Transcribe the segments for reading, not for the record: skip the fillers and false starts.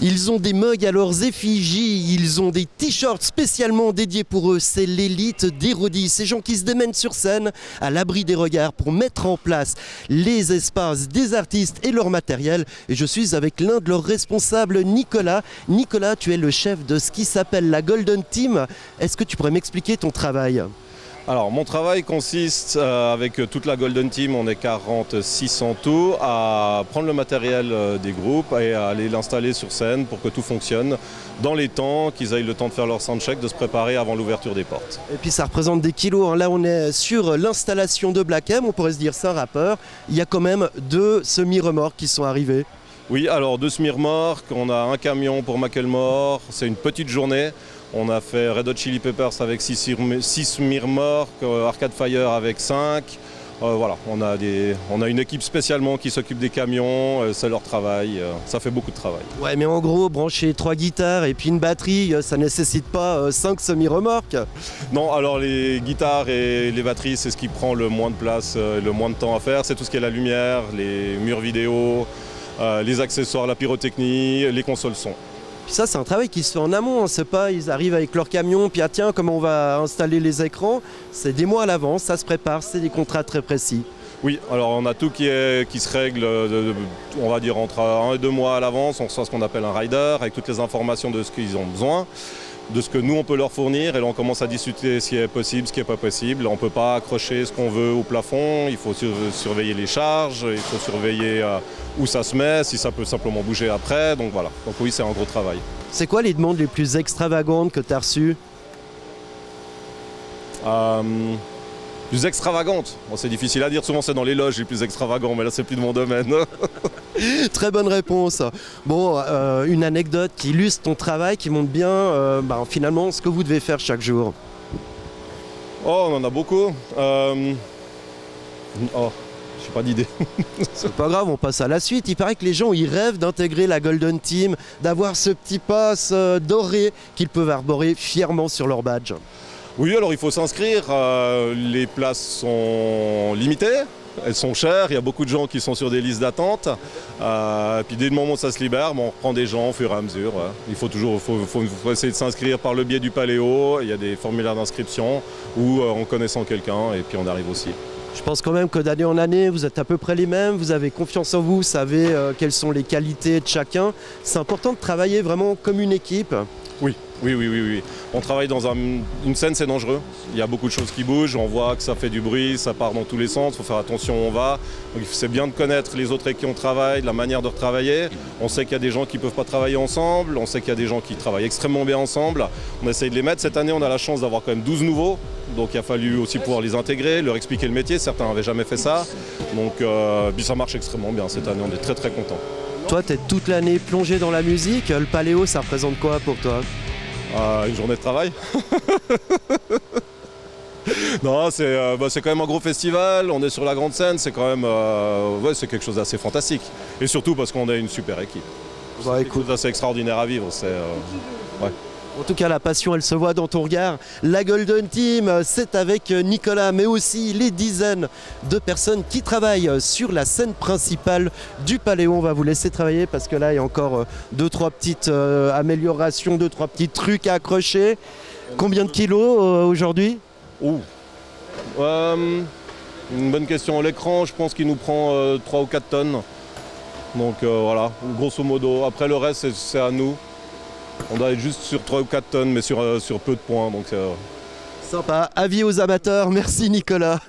Ils ont des mugs à leurs effigies, ils ont des t-shirts spécialement dédiés pour eux. C'est l'élite des rodis, ces gens qui se démènent sur scène à l'abri des regards pour mettre en place les espaces des artistes et leur matériel. Et je suis avec l'un de leurs responsables, Nicolas. Nicolas, tu es le chef de ce qui s'appelle la Golden Team. Est-ce que tu pourrais m'expliquer ton travail ? Alors mon travail consiste, avec toute la Golden Team, on est 46 en tout, à prendre le matériel des groupes et à aller l'installer sur scène pour que tout fonctionne dans les temps, qu'ils aient le temps de faire leur soundcheck, de se préparer avant l'ouverture des portes. Et puis ça représente des kilos, hein. Là on est sur l'installation de Black M, on pourrait se dire c'est un rappeur. Il y a quand même 2 semi-remorques qui sont arrivés. Oui, alors 2 semi-remorques, on a un camion pour Macklemore, c'est une petite journée. On a fait Red Hot Chili Peppers avec 6 semi-remorques, Arcade Fire avec 5. Voilà, on a une équipe spécialement qui s'occupe des camions, c'est leur travail, ça fait beaucoup de travail. Ouais, mais en gros, brancher 3 guitares et puis une batterie, ça nécessite pas 5 semi-remorques. Non, alors les guitares et les batteries, c'est ce qui prend le moins de place, le moins de temps à faire. C'est tout ce qui est la lumière, les murs vidéo, les accessoires, la pyrotechnie, les consoles son. Puis ça, c'est un travail qui se fait en amont, hein. C'est pas, ils arrivent avec leur camion, puis ah tiens, comment on va installer les écrans. C'est des mois à l'avance, ça se prépare, c'est des contrats très précis. Oui, alors on a tout qui se règle, on va dire entre 1 et 2 mois à l'avance. On reçoit ce qu'on appelle un rider avec toutes les informations de ce qu'ils ont besoin, de ce que nous on peut leur fournir. Et là on commence à discuter ce qui est possible, ce qui n'est pas possible. On ne peut pas accrocher ce qu'on veut au plafond, il faut surveiller les charges, il faut surveiller où ça se met, si ça peut simplement bouger après. Donc voilà, donc oui c'est un gros travail. C'est quoi les demandes les plus extravagantes que tu as reçues ? Plus extravagante, bon, c'est difficile à dire, souvent c'est dans les loges les plus extravagants, mais là c'est plus de mon domaine. Très bonne réponse. Bon, une anecdote qui illustre ton travail, qui montre bien finalement ce que vous devez faire chaque jour. Oh, on en a beaucoup. J'ai pas d'idée. C'est pas grave, on passe à la suite. Il paraît que les gens ils rêvent d'intégrer la Golden Team, d'avoir ce petit pass doré qu'ils peuvent arborer fièrement sur leur badge. Oui, alors il faut s'inscrire. Les places sont limitées, elles sont chères. Il y a beaucoup de gens qui sont sur des listes d'attente. Puis dès le moment où ça se libère, on reprend des gens au fur et à mesure. Il faut toujours faut essayer de s'inscrire par le biais du Paléo. Il y a des formulaires d'inscription ou en connaissant quelqu'un et puis on arrive aussi. Je pense quand même que d'année en année, vous êtes à peu près les mêmes, vous avez confiance en vous, vous savez quelles sont les qualités de chacun. C'est important de travailler vraiment comme une équipe. Oui. On travaille dans une scène, c'est dangereux. Il y a beaucoup de choses qui bougent, on voit que ça fait du bruit, ça part dans tous les sens, il faut faire attention où on va. Donc c'est bien de connaître les autres avec qui on travaille, la manière de retravailler. On sait qu'il y a des gens qui ne peuvent pas travailler ensemble, on sait qu'il y a des gens qui travaillent extrêmement bien ensemble. On essaye de les mettre. Cette année, on a la chance d'avoir quand même 12 nouveaux. Donc il a fallu aussi pouvoir les intégrer, leur expliquer le métier. Certains n'avaient jamais fait ça. Donc ça marche extrêmement bien cette année, on est très très contents. Toi, tu es toute l'année plongé dans la musique. Le Paléo, ça représente quoi pour toi ? Une journée de travail. Non, c'est quand même un gros festival, on est sur la grande scène, c'est quand même c'est quelque chose d'assez fantastique. Et surtout parce qu'on a une super équipe. Bah, c'est quelque chose d'assez extraordinaire à vivre. En tout cas, la passion, elle se voit dans ton regard. La Golden Team, c'est avec Nicolas, mais aussi les dizaines de personnes qui travaillent sur la scène principale du Paléo. On va vous laisser travailler parce que là, il y a encore 2-3 petites améliorations, 2-3 petits trucs à accrocher. Combien de kilos aujourd'hui ? Une bonne question. L'écran, je pense qu'il nous prend 3 ou 4 tonnes. Donc voilà, grosso modo. Après, le reste, c'est à nous. On doit être juste sur 3 ou 4 tonnes, mais sur peu de points. Donc, sympa. Avis aux amateurs. Merci Nicolas.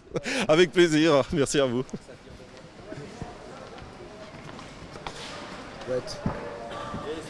Avec plaisir. Merci à vous.